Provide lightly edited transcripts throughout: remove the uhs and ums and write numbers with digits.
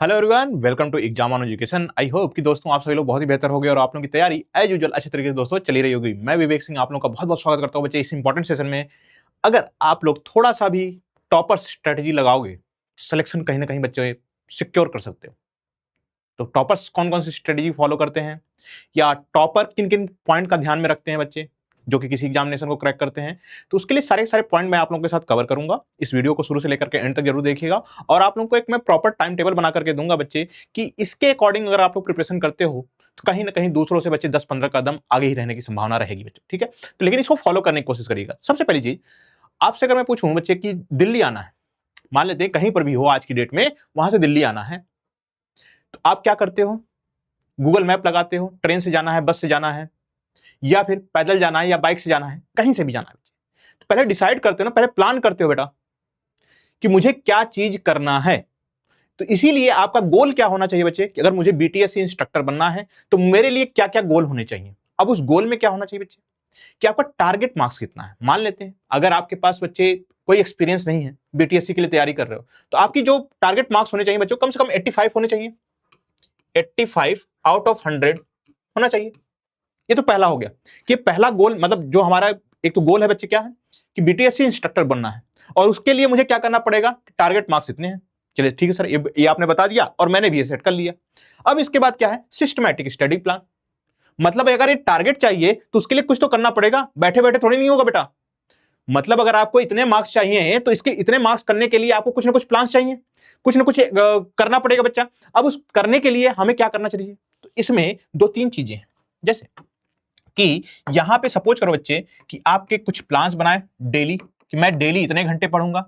Hello everyone, welcome to exam on education. I hope कि दोस्तों आप सभी लोग बहुत ही बेहतर हो गए और आप लोगों की तैयारी एज यूजुअल अच्छे तरीके से दोस्तों चली रही होगी। मैं विवेक सिंह आप लोगों का बहुत बहुत स्वागत करता हूं बच्चे इस इंपॉर्टेंट सेशन में। अगर आप लोग थोड़ा सा भी टॉपर स्ट्रेटजी लगाओगे, सिलेक्शन कहीं ना कहीं बच्चे सिक्योर कर सकते हो। तो टॉपर्स कौन कौन सी स्ट्रेटजी फॉलो करते हैं या टॉपर किन किन पॉइंट का ध्यान में रखते हैं बच्चे जो कि किसी एग्जामिनेशन को क्रैक करते हैं, तो उसके लिए सारे सारे पॉइंट मैं आप लोगों के साथ कवर करूंगा। इस वीडियो को शुरू से लेकर के एंड तक जरूर देखिएगा और आप लोगों को एक मैं प्रॉपर टाइम टेबल बना करके दूंगा बच्चे कि इसके अकॉर्डिंग अगर आप लोग प्रिपरेशन करते हो तो कहीं ना कहीं दूसरों से बच्चे 10-15 कदम आगे ही रहने की संभावना रहेगी बच्चे। ठीक है, तो लेकिन इसको फॉलो करने की कोशिश करिएगा। सबसे पहली चीज आपसे अगर मैं पूछूं बच्चे कि दिल्ली आना है, मान लेते हैं कहीं पर भी हो आज की डेट में, वहां से दिल्ली आना है, तो आप क्या करते हो? गूगल मैप लगाते हो, ट्रेन से जाना है, बस से जाना है, या फिर पैदल जाना है या बाइक से जाना है, कहीं से भी जाना है। तो पहले डिसाइड करते हो ना, पहले प्लान करते हो बेटा कि मुझे क्या चीज करना है। तो इसीलिए आपका गोल क्या होना चाहिए बच्चे कि अगर मुझे बीटीएससी इंस्ट्रक्टर बनना है तो मेरे लिए क्या क्या गोल होने चाहिए। अब उस गोल में क्या होना चाहिए बच्चे कि आपका टारगेट मार्क्स कितना है। मान लेते हैं अगर आपके पास बच्चे कोई एक्सपीरियंस नहीं है, बीटीएससी के लिए तैयारी कर रहे हो, तो आपकी जो टारगेट मार्क्स होने चाहिए बच्चों कम से कम 85 होने चाहिए। 85 आउट ऑफ 100 होना चाहिए। ये तो पहला हो गया कि पहला गोल, मतलब जो हमारा एक तो गोल है बच्चे क्या है कि बीटीएससी इंस्ट्रक्टर बनना है और उसके लिए मुझे क्या करना पड़ेगा, टारगेट मार्क्स इतने हैं। चलिए ठीक है सर, ये आपने बता दिया और मैंने भी ये सेट कर लिया। अब इसके बाद क्या है, सिस्टमैटिक स्टडी प्लान। मतलब अगर ये टारगेट चाहिए तो उसके लिए कुछ तो करना पड़ेगा, बैठे बैठे थोड़ी नहीं होगा बेटा। मतलब अगर आपको इतने मार्क्स चाहिए तो इसके इतने मार्क्स करने के लिए आपको कुछ ना कुछ प्लान चाहिए, कुछ ना कुछ करना पड़ेगा बच्चा। अब उस करने के लिए हमें क्या करना चाहिए, तो इसमें दो तीन चीजें हैं। जैसे कि यहां पे सपोज करो बच्चे कि आपके कुछ प्लान्स बनाए डेली कि मैं डेली इतने घंटे पढ़ूंगा,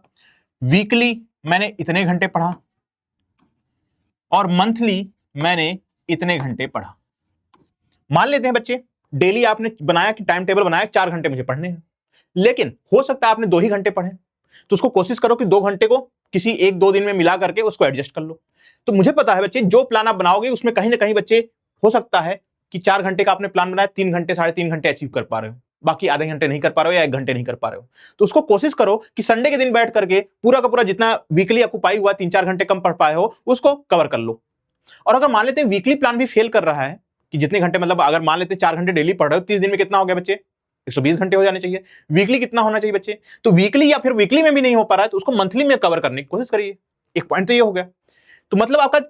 वीकली मैंने इतने घंटे पढ़ा और मंथली मैंने इतने घंटे पढ़ा। मान लेते हैं बच्चे डेली आपने बनाया कि टाइम टेबल बनाया 4 घंटे मुझे पढ़ने हैं, लेकिन हो सकता है आपने 2 ही घंटे पढ़े, तो उसको कोशिश करो कि 2 घंटे को किसी 1-2 दिन में मिला करके उसको एडजस्ट कर लो। तो मुझे पता है बच्चे जो प्लान आप बनाओगे उसमें कहीं ना कहीं बच्चे हो सकता है कि 4 घंटे का आपने प्लान बनाया, 3 घंटे 3.5 घंटे अचीव कर पा रहे हो, बाकी आधे घंटे नहीं कर पा रहे हो या 1 घंटे नहीं कर पा रहे हो। तो उसको कोशिश करो कि संडे के दिन बैठ करके पूरा का पूरा जितना वीकली ऑक्युपाई हुआ 3-4 घंटे कम पढ़ पाए हो उसको कवर कर लो। और अगर मान लेते हैं वीकली प्लान भी फेल कर रहा है कि जितने घंटे, मतलब अगर मान लेते हैं 4 घंटे डेली पढ़ रहे हो, 30 दिन में कितना हो गया बच्चे, 120 घंटे हो जाने चाहिए। वीकली कितना होना चाहिए बच्चे, तो वीकली या फिर वीकली में भी नहीं हो पा रहा है तो उसको मंथली में कवर करने की कोशिश करिए। एक पॉइंट तो ये हो गया। तो मतलब आपका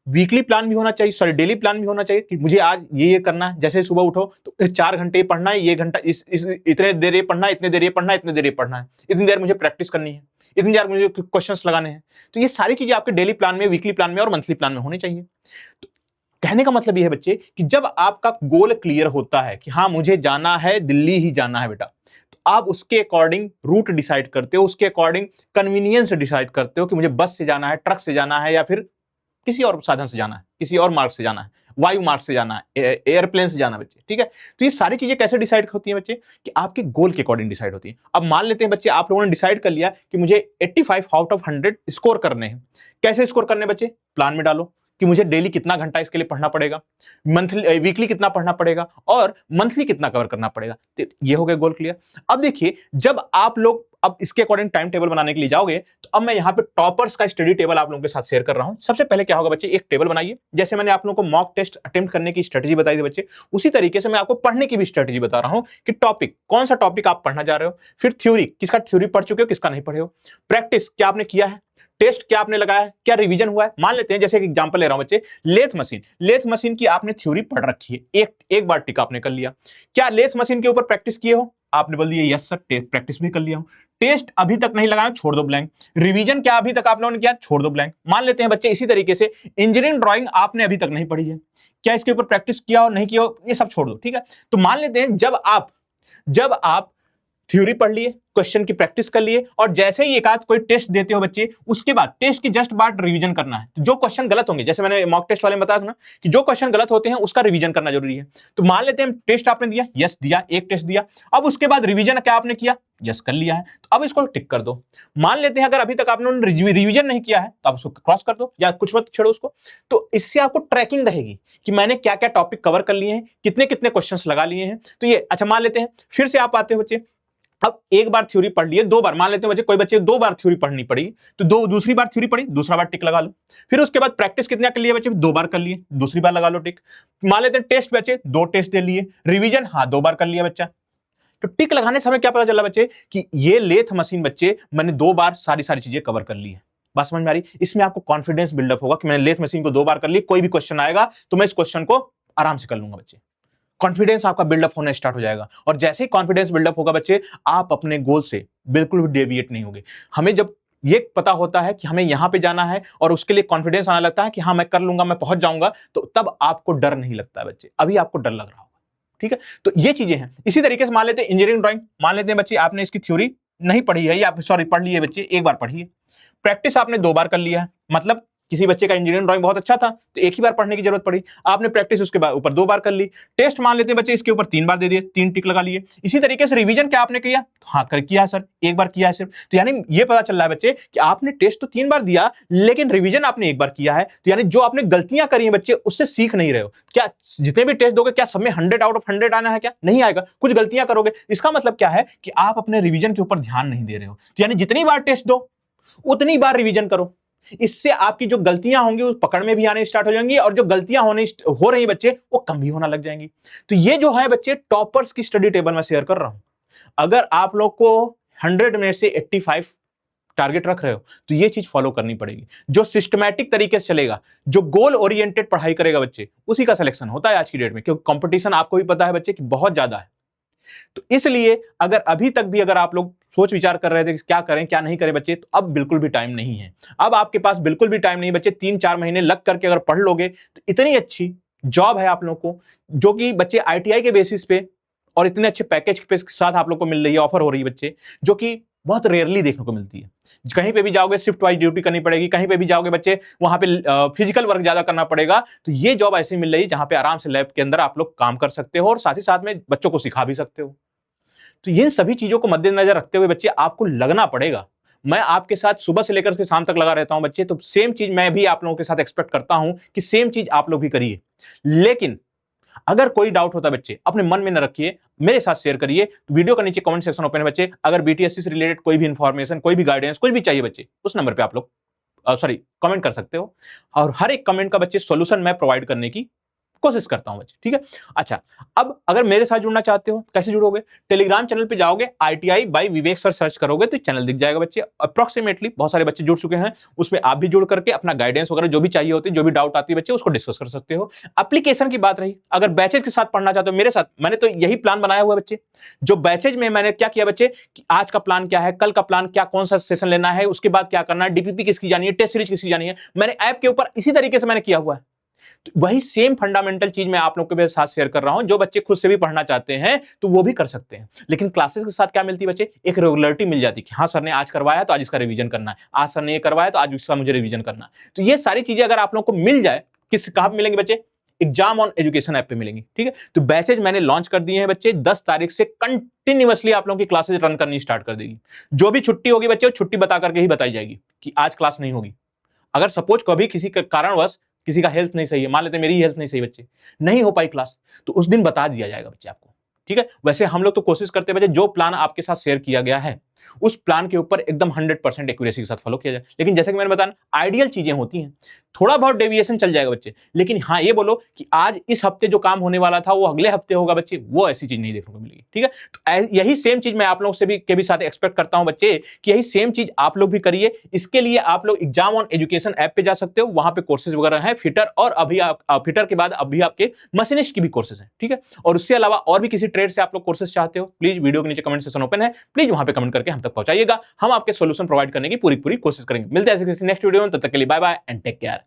वीकली प्लान भी होना चाहिए, सॉरी डेली प्लान भी होना चाहिए कि मुझे आज ये करना है। जैसे सुबह उठो तो 4 घंटे पढ़ना है, ये घंटा इस इतने देर ये पढ़ना है, इतने देर ये पढ़ना है, इतने देर ये पढ़ना है, इतनी देर मुझे प्रैक्टिस करनी है, इतनी देर मुझे क्वेश्चंस लगाने हैं। तो ये सारी चीजें आपके डेली प्लान में, वीकली प्लान में और मंथली प्लान में होनी चाहिए। तो कहने का मतलब यह है बच्चे कि जब आपका गोल क्लियर होता है कि हाँ मुझे जाना है, दिल्ली ही जाना है बेटा, तो आप उसके अकॉर्डिंग रूट डिसाइड करते हो, उसके अकॉर्डिंग कन्वीनियंस डिसाइड करते हो कि मुझे बस से जाना है, ट्रक से जाना है या फिर किसी और साधन से जाना है, किसी और मार्ग से जाना है, वायु मार्ग से जाना है, एयरप्लेन से जाना है बच्चे। ठीक है, तो ये सारी चीजें कैसे डिसाइड होती हैं बच्चे कि आपके गोल के अकॉर्डिंग डिसाइड होती है। अब मान लेते हैं बच्चे आप लोगों ने डिसाइड कर लिया कि मुझे 85 आउट ऑफ 100 स्कोर करने हैं। कैसे स्कोर करने बच्चे, प्लान में डालो कि मुझे डेली कितना घंटा इसके लिए पढ़ना पड़ेगा, मंथली वीकली कितना पढ़ना पड़ेगा और मंथली कितना कवर करना पड़ेगा। तो ये हो गया गोल क्लियर। अब देखिए जब आप लोग अब इसके अकॉर्डिंग टाइम टेबल बनाने के लिए जाओगे तो अब मैं यहां पे टॉपर्स का स्टडी टेबल आप लोगों के साथ शेयर कर रहा हूं। सबसे पहले क्या होगा बच्चे, एक टेबल बनाइए। जैसे मैंने आप लोगों को मॉक टेस्ट अटेम्प्ट करने की स्ट्रेटजी बताई थी बच्चे, उसी तरीके से मैं आपको पढ़ने की भी स्ट्रेटजी बता रहा हूं कि टॉपिक कौन सा टॉपिक आप पढ़ना जा रहे हो, फिर थ्योरी किसका थ्योरी पढ़ चुके हो, किसका नहीं पढ़े हो, प्रैक्टिस क्या आपने किया है, टेस्ट क्या आपने लगाया है, क्या रिवीजन हुआ है। मान लेते हैं जैसे एक एग्जांपल ले रहा हूं बच्चे, लेथ मशीन की आपने थ्योरी पढ़ रखी है, एक बार टिक आपने कर लिया। क्या लेथ मशीन के ऊपर प्रैक्टिस किए हो, आपने बोल दिया यस सर प्रैक्टिस भी कर लिया हूं। टेस्ट अभी तक नहीं लगाया, छोड़ दो ब्लैंक। रिवीजन क्या अभी तक आप लोगों ने किया, छोड़ दो ब्लैंक। मान लेते हैं बच्चे इसी तरीके से इंजीनियरिंग ड्राइंग आपने अभी तक नहीं पढ़ी है, क्या इसके ऊपर प्रैक्टिस किया हो नहीं किया हो, ये सब छोड़ दो। ठीक है, तो मान लेते हैं जब आप थ्योरी पढ़ लिए, क्वेश्चन की प्रैक्टिस कर लिए और जैसे ही एक आध कोई टेस्ट देते हो बच्चे, उसके बाद टेस्ट की जस्ट बाद रिवीजन करना है। जो क्वेश्चन गलत होंगे, जैसे मैंने मॉक टेस्ट वाले में बताया था ना कि जो क्वेश्चन गलत होते हैं उसका रिवीजन करना जरूरी है। तो मान लेते हैं टेस्ट आपने दिया, यस दिया, एक टेस्ट दिया, अब उसके बाद रिवीजन क्या आपने किया, यस कर लिया है, तो अब इसको टिक कर दो। मान लेते हैं अगर अभी तक आपने रिवीजन नहीं किया है तो आप उसको क्रॉस कर दो या कुछ मत छेड़ो उसको। तो इससे आपको ट्रैकिंग रहेगी कि मैंने क्या क्या टॉपिक कवर कर लिए हैं, कितने कितने क्वेश्चंस लगा लिए हैं। तो ये अच्छा, मान लेते हैं फिर से आप आते हो बच्चे अब एक बार थ्योरी पढ़ लिए, 2 बार मान लेते हैं बच्चे, कोई बच्चे 2 बार थ्योरी पढ़नी पड़ी, तो दूसरी बार थ्योरी पढ़ी, दूसरा बार टिक लगा लो। फिर उसके बाद प्रैक्टिस कितना कर लिया बच्चे, 2 बार कर लिए, दूसरी बार लगा लो टिक। मान लेते हैं टेस्ट बच्चे 2 टेस्ट दे लिए, रिवीजन 2 बार कर लिया बच्चा। तो टिक लगाने से हमें क्या पता चला बच्चे कि ये लेथ मशीन बच्चे मैंने 2 बार सारी चीजें कवर कर ली है। बात समझ में आ रही? इसमें आपको कॉन्फिडेंस बिल्डअप होगा कि मैंने लेथ मशीन को 2 बार कर ली, कोई भी क्वेश्चन आएगा तो मैं इस क्वेश्चन को आराम से कर लूंगा बच्चे। कॉन्फिडेंस आपका बिल्डअप होना स्टार्ट हो जाएगा, और जैसे ही कॉन्फिडेंस बिल्डअप होगा बच्चे, आप अपने गोल से बिल्कुल भी डेविएट नहीं होंगे। हमें जब ये पता होता है कि हमें यहां पे जाना है और उसके लिए कॉन्फिडेंस आने लगता है कि हाँ मैं कर लूंगा, मैं पहुंच जाऊंगा, तो तब आपको डर नहीं लगता है बच्चे। अभी आपको डर लग रहा होगा, ठीक है? तो ये चीजें हैं। इसी तरीके से मान लेते हैं इंजीनियरिंग ड्राइंग, मान लेते हैं बच्चे आपने इसकी थ्योरी नहीं पढ़ी है, या सॉरी पढ़ ली है बच्चे, एक बार पढ़ी है। प्रैक्टिस आपने 2 बार कर लिया है, मतलब किसी बच्चे का इंजीनियरिंग ड्राइंग बहुत अच्छा था तो एक ही बार पढ़ने की जरूरत पड़ी, आपने प्रैक्टिस उसके बाद ऊपर 2 बार कर ली। टेस्ट मान लेते हैं बच्चे इसके ऊपर 3 बार दे दिए, 3 टिक लगा लिए। इसी तरीके से रिवीजन क्या आपने किया, कर किया सर, एक बार किया है सिर्फ। तो यानी ये पता चल रहा है बच्चे कि आपने टेस्ट तो 3 बार दिया, लेकिन रिवीजन आपने एक बार किया है। तो यानी जो आपने गलतियां करी हैं बच्चे, उससे सीख नहीं रहे हो। क्या जितने भी टेस्ट दोगे क्या सब में 100 आउट ऑफ 100 आना है? क्या नहीं आएगा, कुछ गलतियां करोगे। इसका मतलब क्या है कि आप अपने रिवीजन के ऊपर ध्यान नहीं दे रहे हो। तो यानी जितनी बार टेस्ट दो उतनी बार रिवीजन करो, इससे आपकी जो गलतियां होंगी उस पकड़ में भी आने स्टार्ट हो जाएंगी, और जो गलतियां हो रही बच्चे वो कम भी होना लग जाएंगी। तो ये जो है बच्चे टॉपर्स की स्टडी टेबल में शेयर कर रहा हूं। अगर आप लोग को 100 में से 85 टारगेट रख रहे हो तो ये चीज फॉलो करनी पड़ेगी। जो सिस्टमैटिक तरीके से चलेगा, जो गोल ओरिएंटेड पढ़ाई करेगा बच्चे, उसी का सिलेक्शन होता है आज की डेट में, क्योंकि कंपटीशन आपको भी पता है बच्चे कि बहुत ज्यादा है। तो इसलिए अगर अभी तक भी अगर आप लोग सोच विचार कर रहे थे कि क्या करें क्या नहीं करें बच्चे, तो अब बिल्कुल भी टाइम नहीं है। अब आपके पास बिल्कुल भी टाइम नहीं बच्चे। 3-4 महीने लग करके अगर पढ़ लोगे तो इतनी अच्छी जॉब है आप लोग को, जो कि बच्चे आईटीआई के बेसिस पे और इतने अच्छे पैकेज के साथ आप लोग को मिल रही है, ऑफर हो रही है बच्चे, जो कि बहुत रेयरली देखने को मिलती है। कहीं पे भी जाओगे शिफ्ट वाइज ड्यूटी करनी पड़ेगी, कहीं पे भी जाओगे बच्चे वहां पे फिजिकल वर्क ज्यादा करना पड़ेगा। तो ये जॉब ऐसी मिल रही है जहां पे आराम से लैब के अंदर आप लोग काम कर सकते हो और साथ ही साथ में बच्चों को सिखा भी सकते हो। तो इन सभी चीजों को मद्देनजर रखते हुए बच्चे आपको लगना पड़ेगा। मैं आपके साथ सुबह से लेकर के शाम तक लगा रहता हूं बच्चे, तो सेम चीज मैं भी आप लोगों के साथ एक्सपेक्ट करता हूं कि सेम चीज आप लोग भी करिए। लेकिन अगर कोई डाउट होता है बच्चे, अपने मन में न रखिए, मेरे साथ शेयर करिए। वीडियो का नीचे कमेंट सेक्शन ओपन है बच्चे। अगर बीटीएससी से रिलेटेड कोई भी इंफॉर्मेशन, कोई भी गाइडेंस, कुछ भी चाहिए बच्चे, उस नंबर पे आप लोग कमेंट कर सकते हो, और हर एक कमेंट का बच्चे सॉल्यूशन मैं प्रोवाइड करने की कोशिश करता हूं बच्चे, ठीक है? अच्छा, अब अगर मेरे साथ जुड़ना चाहते हो कैसे जुड़ोगे? टेलीग्राम चैनल पे जाओगे, आईटीआई बाय विवेक सर सर्च करोगे तो चैनल दिख जाएगा बच्चे। अप्रोक्सीमेटली बहुत सारे बच्चे जुड़ चुके हैं, उसमें आप भी जुड़ करके अपना गाइडेंस वगैरह जो भी चाहिए होती है, जो भी डाउट आती है बच्चे, उसको डिस्कस कर सकते हो। एप्लीकेशन की बात रही, अगर बैचेज के साथ पढ़ना चाहते हो मेरे साथ, मैंने तो यही प्लान बनाया हुआ है बच्चे। जो बैचेज में मैंने क्या किया बच्चे कि आज का प्लान क्या है, कल का प्लान क्या, कौन सा सेशन लेना है, उसके बाद क्या करना है, डीपीपी किसकी जानी है, टेस्ट सीरीज किसकी जानी है, मैंने ऐप के ऊपर इसी तरीके से मैंने किया हुआ है। तो वही सेम फंडामेंटल चीज मैं आप लोगों के साथ शेयर कर रहा हूं। जो बच्चे खुद से भी पढ़ना चाहते हैं तो वो भी कर सकते हैं, लेकिन क्लासेस के साथ क्या मिलती है बच्चे, एक रेगुलरिटी मिल जाती है कि हाँ सर ने आज करवाया तो आज इसका रिवीजन करना है, आज सर ने ये करवाया तो आज इसका मुझे रिवीजन करना है। तो ये सारी चीजें अगर आप लोगों को मिल जाए, कहां मिलेंगे बच्चे? एग्जाम ऑन एजुकेशन ऐप पे मिलेंगी, ठीक है? तो बैचेज मैंने लॉन्च कर दिए हैं बच्चे। 10 तारीख से कंटिन्यूअसली आप लोगों की क्लासेज रन करनी स्टार्ट कर देगी। जो भी छुट्टी होगी बच्चे, छुट्टी बता करके ही बताई जाएगी कि आज क्लास नहीं होगी। अगर सपोज कभी किसी कारणवश किसी का हेल्थ नहीं सही है, मान लेते मेरी हेल्थ नहीं सही बच्चे, नहीं हो पाई क्लास, तो उस दिन बता दिया जाएगा बच्चे आपको, ठीक है? वैसे हम लोग तो कोशिश करते हैं बच्चे जो प्लान आपके साथ शेयर किया गया है उस प्लान के ऊपर एकदम 100% एक्यूरेसी के साथ फॉलो किया जाए। लेकिन जैसे कि मैंने बताया, आइडियल चीजें होती हैं, थोड़ा बहुत डेविएशन चल जाएगा बच्चे, लेकिन हाँ ये बोलो कि आज इस हफ्ते जो काम होने वाला था वो अगले हफ्ते होगा बच्चे, वो ऐसी चीज नहीं देखने को मिलेगी, ठीक है? तो यही सेम चीज मैं आप लोगों से भी साथ एक्सपेक्ट करता हूं बच्चे कि यही सेम चीज आप लोग भी करिए। इसके लिए आप लोग एग्जाम ऑन एजुकेशन ऐप पे जा सकते हो, वहां पे कोर्सेज वगैरह हैं, फिटर, और अभी फिटर के बाद अभी आपके मशीनिस्ट की भी कोर्सेज हैं, ठीक है? और उससे अलावा और भी किसी ट्रेड से आप लोग कोर्सेज चाहते हो, प्लीज वीडियो के नीचे कमेंट सेक्शन ओपन है, प्लीज वहां पे कमेंट करके हम तक पहुंचाइएगा। हम आपके सॉल्यूशन प्रोवाइड करने की पूरी कोशिश करेंगे। मिलते हैं नेक्स्ट वीडियो में, तब तक के लिए bye bye and take care.